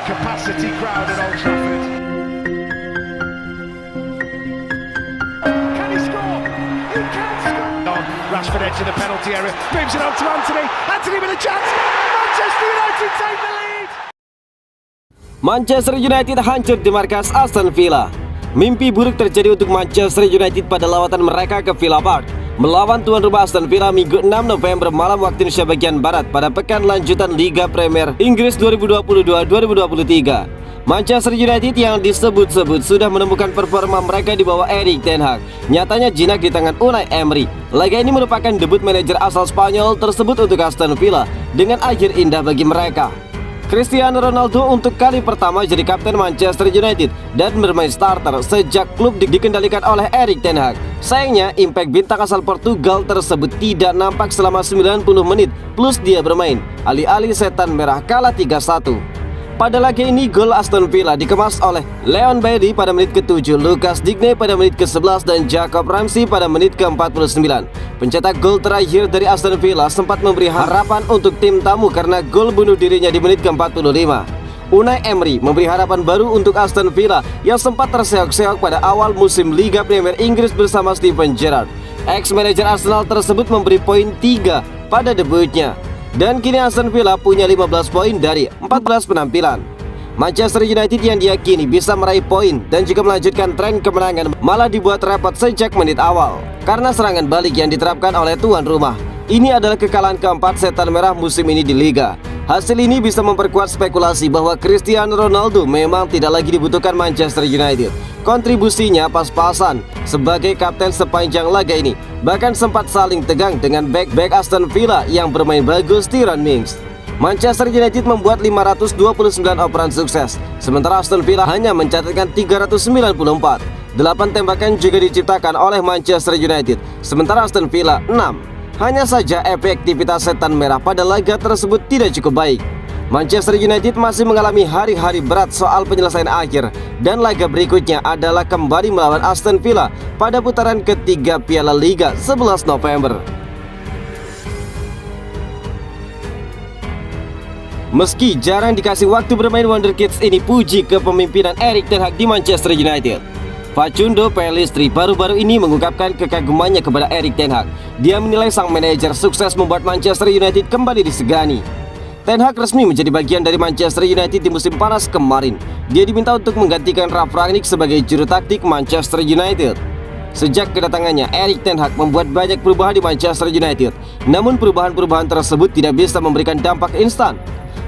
capacity crowd at Old Trafford. Can he score? He can score! On, Rashford edge of the penalty area, moves it on to Anthony. Anthony with a chance. Manchester United take the lead. Manchester United hancur di markas Aston Villa. Mimpi buruk terjadi untuk Manchester United pada lawatan mereka ke Villa Park melawan tuan rumah Aston Villa Minggu 6 November malam waktu Indonesia bagian Barat pada pekan lanjutan Liga Premier Inggris 2022-2023. Manchester United yang disebut-sebut sudah menemukan performa mereka di bawah Erik ten Hag nyatanya jinak di tangan Unai Emery. Laga ini merupakan debut manajer asal Spanyol tersebut untuk Aston Villa dengan akhir indah bagi mereka. Cristiano Ronaldo untuk kali pertama jadi kapten Manchester United dan bermain starter sejak klub dikendalikan oleh Erik ten Hag. Sayangnya, impact bintang asal Portugal tersebut tidak nampak selama 90 menit plus dia bermain. Alih-alih setan merah kalah 3-1. Pada laga ini, gol Aston Villa dikemas oleh Leon Bailey pada menit ke-7, Lucas Digne pada menit ke-11, dan Jacob Ramsey pada menit ke-49. Pencetak gol terakhir dari Aston Villa sempat memberi harapan untuk tim tamu karena gol bunuh dirinya di menit ke-45. Unai Emery memberi harapan baru untuk Aston Villa yang sempat terseok-seok pada awal musim Liga Premier Inggris bersama Steven Gerrard. Ex-manajer Arsenal tersebut memberi poin 3 pada debutnya. Dan kini Aston Villa punya 15 poin dari 14 penampilan. Manchester United yang diyakini bisa meraih poin dan juga melanjutkan tren kemenangan malah dibuat repot sejak menit awal karena serangan balik yang diterapkan oleh tuan rumah. Ini adalah kekalahan keempat setan merah musim ini di Liga. Hasil ini bisa memperkuat spekulasi bahwa Cristiano Ronaldo memang tidak lagi dibutuhkan Manchester United. Kontribusinya pas-pasan sebagai kapten sepanjang laga ini, bahkan sempat saling tegang dengan back Aston Villa yang bermain bagus, Tyrone Mings. Manchester United membuat 529 operan sukses, sementara Aston Villa hanya mencatatkan 394. 8 tembakan juga diciptakan oleh Manchester United, sementara Aston Villa 6. Hanya saja efektivitas setan merah pada laga tersebut tidak cukup baik. Manchester United masih mengalami hari-hari berat soal penyelesaian akhir, dan laga berikutnya adalah kembali melawan Aston Villa pada putaran ketiga Piala Liga 11 November. Meski jarang dikasih waktu bermain, Wonderkids ini puji kepemimpinan Erik ten Hag di Manchester United. Facundo Pellistri baru-baru ini mengungkapkan kekagumannya kepada Erik ten Hag. Dia menilai sang manajer sukses membuat Manchester United kembali disegani. Ten Hag resmi menjadi bagian dari Manchester United di musim panas kemarin. Dia diminta untuk menggantikan Ralf Rangnick sebagai juru taktik Manchester United. Sejak kedatangannya, Erik ten Hag membuat banyak perubahan di Manchester United. Namun perubahan-perubahan tersebut tidak bisa memberikan dampak instan.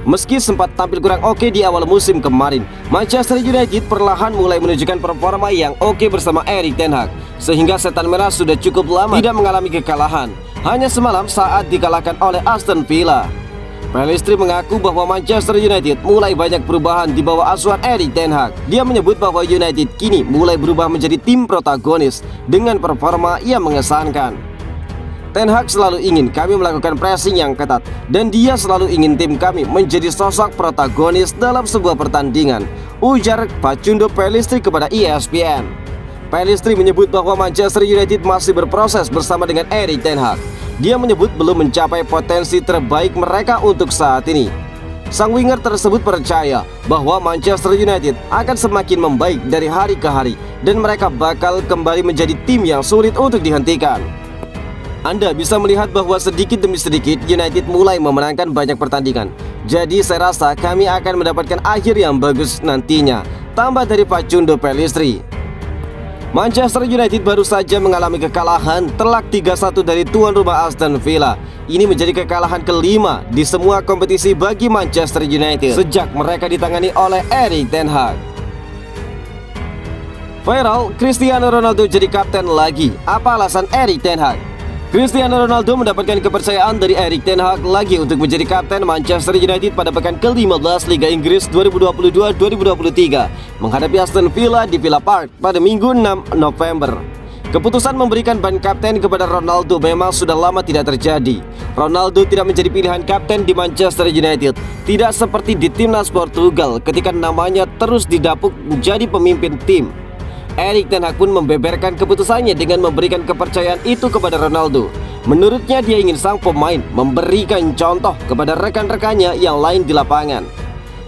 Meski sempat tampil kurang oke di awal musim kemarin, Manchester United perlahan mulai menunjukkan performa yang oke bersama Erik ten Hag, sehingga setan merah sudah cukup lama tidak mengalami kekalahan, hanya semalam saat dikalahkan oleh Aston Villa. Pellistri mengaku bahwa Manchester United mulai banyak perubahan di bawah asuhan Erik ten Hag. Dia menyebut bahwa United kini mulai berubah menjadi tim protagonis dengan performa yang mengesankan. Ten Hag selalu ingin kami melakukan pressing yang ketat, dan dia selalu ingin tim kami menjadi sosok protagonis dalam sebuah pertandingan, ujar Facundo Pellistri kepada ESPN. Pellistri menyebut bahwa Manchester United masih berproses bersama dengan Erik ten Hag. Dia menyebut belum mencapai potensi terbaik mereka untuk saat ini. Sang winger tersebut percaya bahwa Manchester United akan semakin membaik dari hari ke hari, dan mereka bakal kembali menjadi tim yang sulit untuk dihentikan. Anda bisa melihat bahwa sedikit demi sedikit United mulai memenangkan banyak pertandingan. Jadi saya rasa kami akan mendapatkan akhir yang bagus nantinya, tambah dari Facundo Pellistri. Manchester United baru saja mengalami kekalahan telak 3-1 dari tuan rumah Aston Villa. Ini menjadi kekalahan kelima di semua kompetisi bagi Manchester United sejak mereka ditangani oleh Erik ten Hag. Viral, Cristiano Ronaldo jadi kapten lagi. Apa alasan Erik ten Hag? Cristiano Ronaldo mendapatkan kepercayaan dari Erik ten Hag lagi untuk menjadi kapten Manchester United pada pekan ke-15 Liga Inggris 2022-2023 menghadapi Aston Villa di Villa Park pada Minggu 6 November. Keputusan memberikan ban kapten kepada Ronaldo memang sudah lama tidak terjadi. Ronaldo tidak menjadi pilihan kapten di Manchester United, tidak seperti di timnas Portugal ketika namanya terus didapuk menjadi pemimpin tim. Erik ten Hag pun membeberkan keputusannya dengan memberikan kepercayaan itu kepada Ronaldo. Menurutnya dia ingin sang pemain memberikan contoh kepada rekan-rekannya yang lain di lapangan.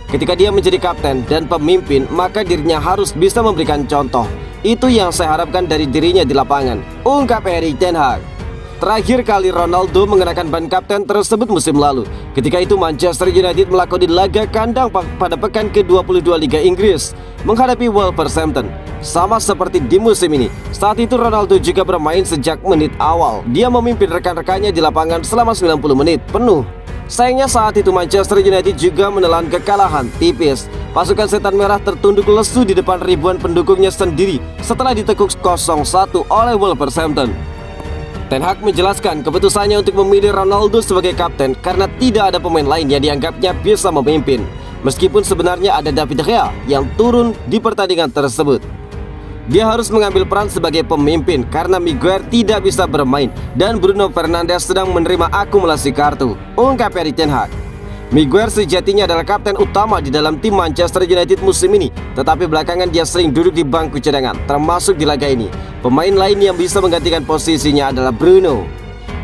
Ketika dia menjadi kapten dan pemimpin, maka dirinya harus bisa memberikan contoh. Itu yang saya harapkan dari dirinya di lapangan, ungkap Erik ten Hag. Terakhir kali Ronaldo mengenakan ban kapten tersebut musim lalu. Ketika itu Manchester United melakoni laga kandang pada pekan ke-22 Liga Inggris menghadapi Wolverhampton. Sama seperti di musim ini, saat itu Ronaldo juga bermain sejak menit awal. Dia memimpin rekan-rekannya di lapangan selama 90 menit penuh. Sayangnya saat itu Manchester United juga menelan kekalahan tipis. Pasukan Setan Merah tertunduk lesu di depan ribuan pendukungnya sendiri setelah ditekuk 0-1 oleh Wolverhampton. Ten Hag menjelaskan keputusannya untuk memilih Ronaldo sebagai kapten karena tidak ada pemain lain yang dianggapnya bisa memimpin. Meskipun sebenarnya ada David De Gea yang turun di pertandingan tersebut. Dia harus mengambil peran sebagai pemimpin karena Miguel tidak bisa bermain dan Bruno Fernandes sedang menerima akumulasi kartu, ungkap Erik ten Hag. Miguel sejatinya adalah kapten utama di dalam tim Manchester United musim ini, tetapi belakangan dia sering duduk di bangku cadangan, termasuk di laga ini. Pemain lain yang bisa menggantikan posisinya adalah Bruno.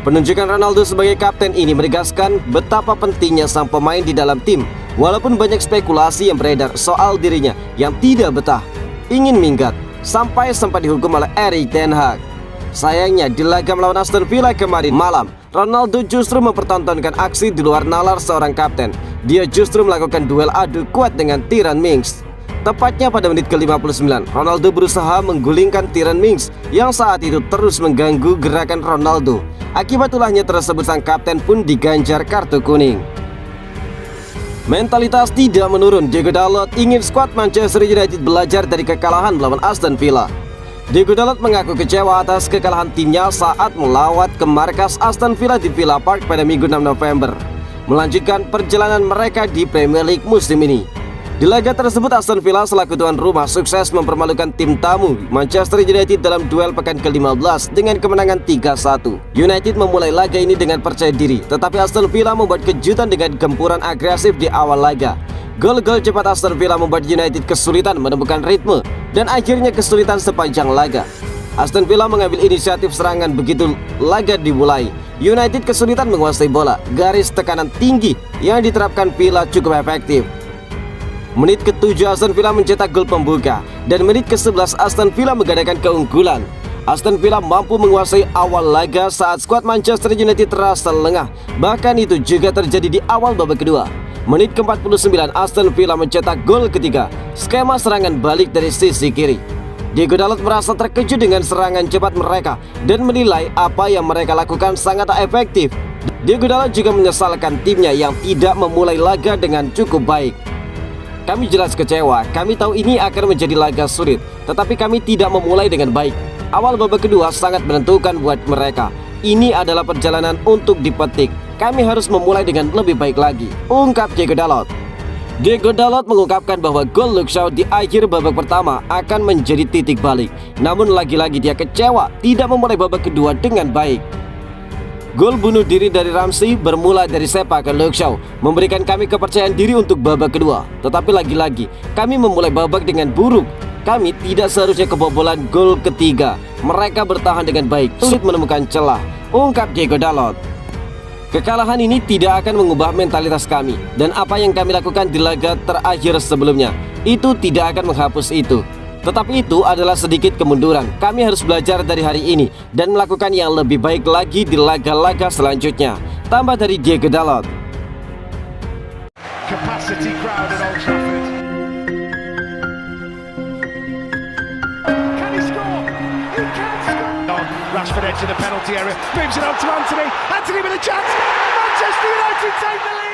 Penunjukan Ronaldo sebagai kapten ini menegaskan betapa pentingnya sang pemain di dalam tim. Walaupun banyak spekulasi yang beredar soal dirinya yang tidak betah, ingin minggat, sampai sempat dihukum oleh Erik ten Hag. Sayangnya di laga melawan Aston Villa kemarin malam, Ronaldo justru mempertontonkan aksi di luar nalar seorang kapten. Dia justru melakukan duel adu kuat dengan Tyrone Mings. Tepatnya pada menit ke-59, Ronaldo berusaha menggulingkan Tyrone Mings yang saat itu terus mengganggu gerakan Ronaldo. Akibat ulahnya tersebut sang kapten pun diganjar kartu kuning. Mentalitas tidak menurun, Diego Dalot ingin skuad Manchester United belajar dari kekalahan melawan Aston Villa. Diego Dalot mengaku kecewa atas kekalahan timnya saat melawat ke markas Aston Villa di Villa Park pada Minggu 6 November, melanjutkan perjalanan mereka di Premier League musim ini. Di laga tersebut Aston Villa selaku tuan rumah sukses mempermalukan tim tamu Manchester United dalam duel pekan ke-15 dengan kemenangan 3-1. United memulai laga ini dengan percaya diri, tetapi Aston Villa membuat kejutan dengan gempuran agresif di awal laga. Gol-gol cepat Aston Villa membuat United kesulitan menemukan ritme dan akhirnya kesulitan sepanjang laga. Aston Villa mengambil inisiatif serangan begitu laga dimulai. United kesulitan menguasai bola. Garis tekanan tinggi yang diterapkan Villa cukup efektif. Menit ke-7 Aston Villa mencetak gol pembuka dan menit ke-11 Aston Villa menggadaikan keunggulan. Aston Villa mampu menguasai awal laga saat skuad Manchester United terasa lengah. Bahkan itu juga terjadi di awal babak kedua. Menit ke-49 Aston Villa mencetak gol ketiga. Skema serangan balik dari sisi kiri. Diego Dalot merasa terkejut dengan serangan cepat mereka dan menilai apa yang mereka lakukan sangat tak efektif. Diego Dalot juga menyesalkan timnya yang tidak memulai laga dengan cukup baik. Kami jelas kecewa, kami tahu ini akan menjadi laga sulit, tetapi kami tidak memulai dengan baik. Awal babak kedua sangat menentukan buat mereka. Ini adalah perjalanan untuk dipetik. Kami harus memulai dengan lebih baik lagi, ungkap Diego Dalot. Diego Dalot mengungkapkan bahwa gol Luke Shaw di akhir babak pertama akan menjadi titik balik. Namun lagi-lagi dia kecewa tidak memulai babak kedua dengan baik. Gol bunuh diri dari Ramsey bermula dari sepak ke Luke Shaw, memberikan kami kepercayaan diri untuk babak kedua. Tetapi lagi-lagi kami memulai babak dengan buruk. Kami tidak seharusnya kebobolan gol ketiga. Mereka bertahan dengan baik, sulit menemukan celah, ungkap Diego Dalot. Kekalahan ini tidak akan mengubah mentalitas kami dan apa yang kami lakukan di laga terakhir sebelumnya. Itu tidak akan menghapus itu. Tetapi itu adalah sedikit kemunduran. Kami harus belajar dari hari ini dan melakukan yang lebih baik lagi di laga-laga selanjutnya, tambah dari Diego Dalot. Capacity crowd at Old Trafford. Can he score? He can score. Rashford into the penalty area, moves it on to Anthony. Anthony with a chance. Manchester United take the lead.